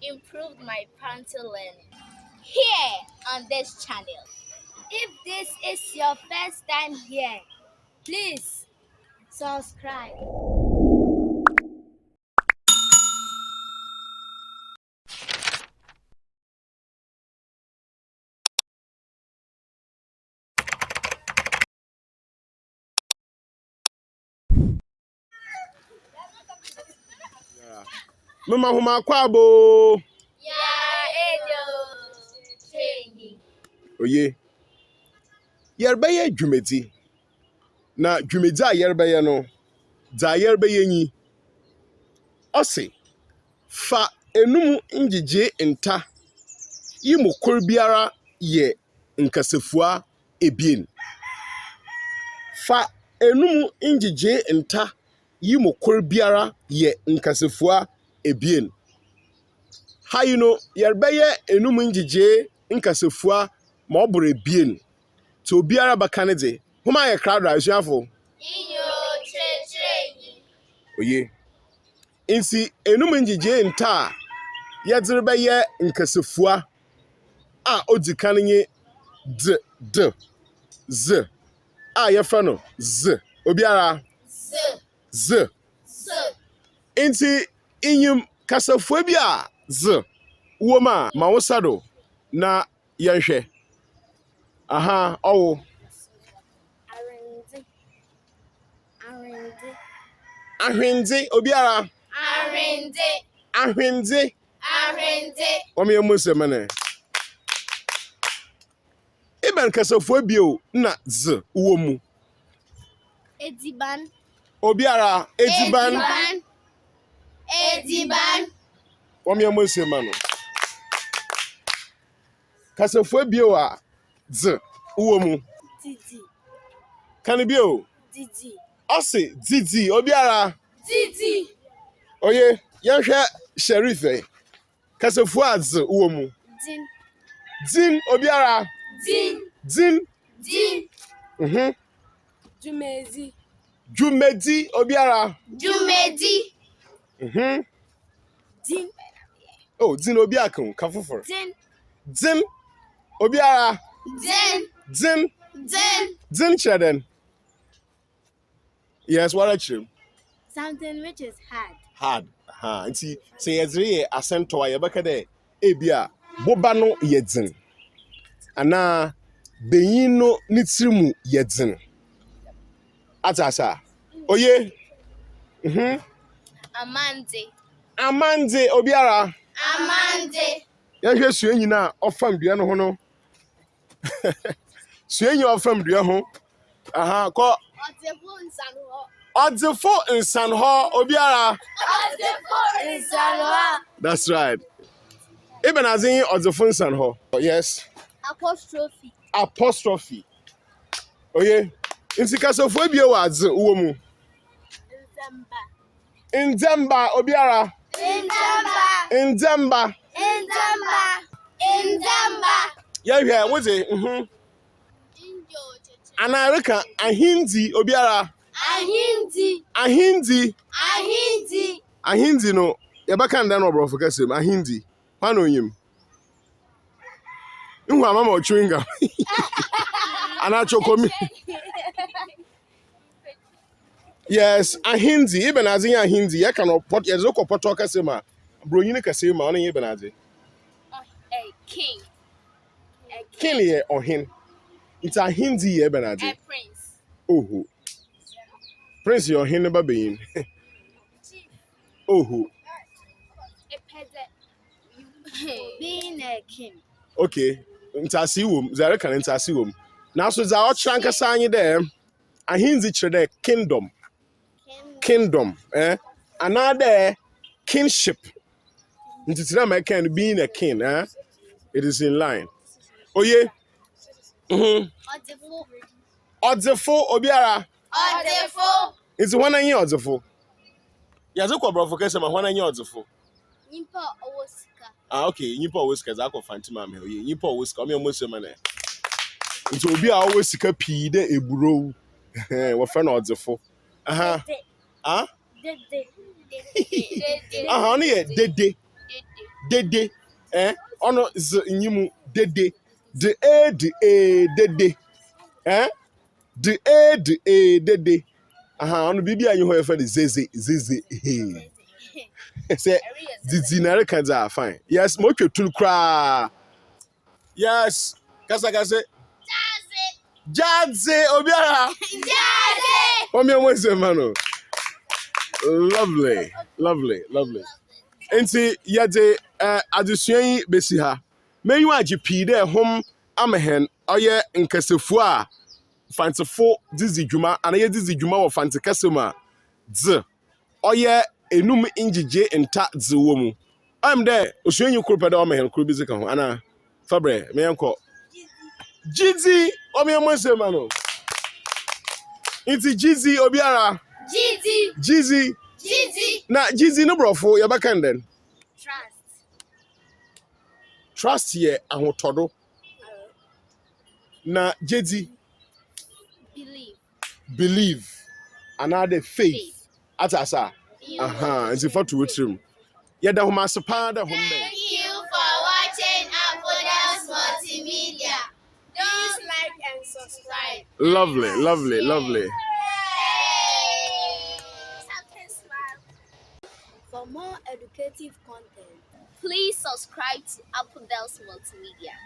improved my Fante learning here on this channel. If this is your first time here, please subscribe. Mama huma kwabo. Training. Oye. Yerbeye dwumedi. Na dwumedi a yerbeye no, za yerbeye nyi. Ose, fa enum ngigye nta. Yimu kor biara ye nkasafua ebien. Fa enum ngigye nta. Yimu kor biara ye nkasafua ebien. Ha yerbeye enum ngigye nkasafua ma oboro ebien. To obiara baka ne de. Homa ye crowd asuafo. Training. Oye. Insi enum ngigye nta yedzere beye nkasafua a odika nye d z a yefra no z obiara z inti inyim kasafua bi a z woma ma wosado na yenhwe aha owo ahwende obiara ahwende wame yemusemene iben kasafua bio na z uwomu Ediban. obiara ediban wame yemusemene kasafua bio a z uwomu Didi. kan bio Didi. ose didi obiara Didi. oye yenhwe sherife kasafua z uwomu Din. din obiara din Jumezi. jumedi obiara Jumedi. Din. oh din obiakun kafofor Din. din obiara Din. din cheden yes what actually Something which is hard nti say yezre asento a yebeka de ebia boba no yedin ana beyin no nitirimu yedin atasa oye amande obiara yehwe sue nyina ofam dua no ho no sue nyina ofam dua ho aha ko Odzefo nsanho obiara that's right even as in odzefo nsanho yes apostrophe oye nti kasofo bie wa adze wo mu nzemba obiara nzemba yehwe woze anarika ahindi obiara ahindi no yebaka nda no obrofo kasem ahindi hwa no nyim nhu amama ochwinga ana chokomi yes ahindi even as in ahindi ya kan pot yezo ko poto kasem a bronyini kasem ma onye even as king ye ohin it's ahindi ye even as Prince. oho prince your hin ba beyin oho Being a king. okay ntasi wom zare kan ntasi wom na so za o trankasa anyi de ahinzi kire de kingdom another kingship ntitira my kind being a king it is in line oye odzefo obiara it's one anyi odzefo yaze kwa brofo kese ma one anyi odzefo Nimpa Oscar. okay nyipa Oscar za ko fanti ma me oye nyipa Oscar me mo se ma na nti obi a owo sika pii de eburo wo fa na odzefo Dede. no ye dede dede. Ono z nyimu dede. De dede. De dede. Aha, ono bibi anyi ho efa de zeze. Say didi na rekan za fine. Yes, mo twetun kra. Yes. Kasa. Jadze obiara. Jazzy! Omi omo se mano. Lovely. Enti yade adesua yi besi ha. Menyu agi pii de hom amehen oye nkasefu a fantefo dizi dwuma anaye dizi dwuma wo fante kasema dz oye enum ingige nta dz wo mu. Am de osuanyi kro peda amehen kro bi zika ho ana fabre me yanko Gidi omi omo se mano. Enti Gidi obiara. Gidi. Na Gidi no brofo yabaka den. Trust ye ahotodo. Na Gidi believe another faith. Atasa. Aha, nti fatu wetrim. Yeda homa sepa da hombe. Thank you for watching Apodels Multimedia. Please like and subscribe. Lovely. For more educative content, please subscribe to Apodels Multimedia.